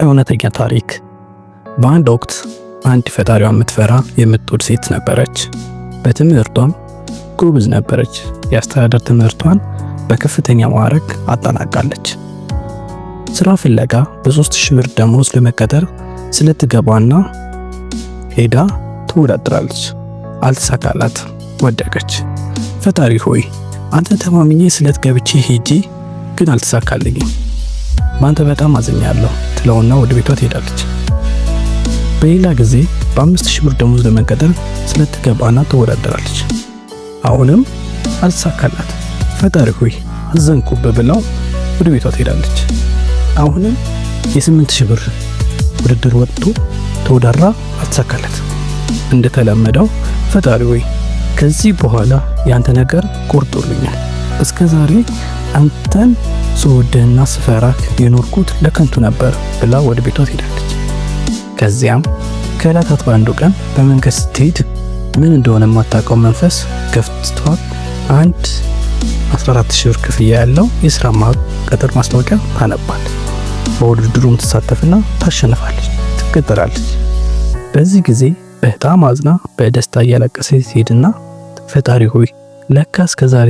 እውነተኛ ታሪክ። በአንድ ወቅት አንድ ፈጣሪዋን የምትፈራ የምትወድ ሴት ነበረች። በትምህርቷም ጎበዝ ነበረች። የአስተዳደር ትምህርቷን በከፍተኛ ማዕረግ አጠናቃለች። ስራ ፍለጋ በ3000 ብር ደሞዝ ለመቀጠር ስለትገባና ሄዳ ትወዳደራለች። አልተሳካላት፣ ወደቀች። ፈጣሪ ሆይ አንተ ተማምኜ ስለትገብቼ ሄጂ ግን አልተሳካልኝም፣ ማንተ በጣም አዝኛለሁ ትለውና ወደ ቤቷ ትሄዳለች። በሌላ ጊዜ በ5000 ብር ደሞዝ ለመቀጠር ስለትገባና ትወዳደራለች። አሁንም አልተሳካላት። ፈጣሪ ሆይ አዘንኩብህ ብለው ወደ ቤቷ ትሄዳለች። አሁንም የ8000 ብር ውድድር ወጥቶ ተወዳድራ አልተሳካላት። እንደተለመደው ፈጣሪ ሆይ ከዚህ በኋላ ያንተ ነገር ቆርጦልኛል፣ እስከዛሬ አንተን ስወድህና ስፈራክ የኖርኩት ለከንቱ ነበር ብላ ወደ ቤቷ ትሄዳለች። ከዚያም ከዕለታት በአንዱ ቀን በመንገድ ስትሄድ ምን እንደሆነ የማታውቀው መንፈስ ገፍቷት አንድ 14000 ብር ክፍያ ያለው የሥራ ቅጥር ማስታወቂያ ታነባለች። በውድድሩም ትሳተፍና ታሸንፋለች፣ ትቀጠራለች። በዚህ ጊዜ በጣም አዝና በደስታ እያለቀሰች ሄድና ፈጣሪ ሆይ ለካ እስከዛሬ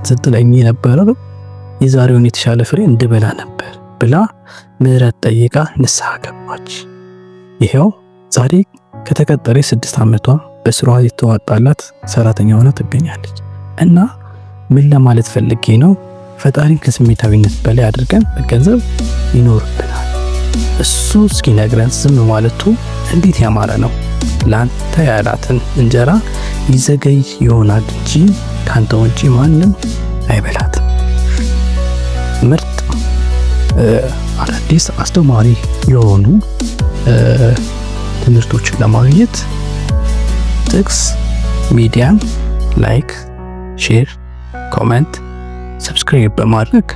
ስትለኝ የነበረው የዛሬውን የተሻለ ፍሬ እንድበላ ነበር ብላ ምህረት ጠይቃ ንስሐ ገባች። ይሄው ዛሬ ከተቀጠረ 6 ዓመቷ በስራዋ የተዋጣላት ሰራተኛ ሆና ትገኛለች። እና ምን ለማለት ፈልጌ ነው? ፈጣሪን ከስሜታዊነት በላይ አድርገን መገንዘብ ይኖርብናል። እሱ እስኪነግረን ዝም ማለቱ እንዴት ያማረ ነው። ላንተ ያላትን እንጀራ ይዘገይ ይሆናል እንጂ ካንተ ውጪ ማንም አይበላትም። ምርጥ አዳዲስ አስተማሪ የሆኑ ትምህርቶችን ለማግኘት ጥቅስ ሚዲያን ላይክ፣ ሼር፣ ኮሜንት፣ ሰብስክራይብ በማድረግ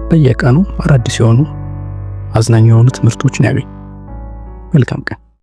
በየቀኑ አዳዲስ የሆኑ አዝናኝ የሆኑ ትምህርቶችን ያገኙ። መልካም ቀን።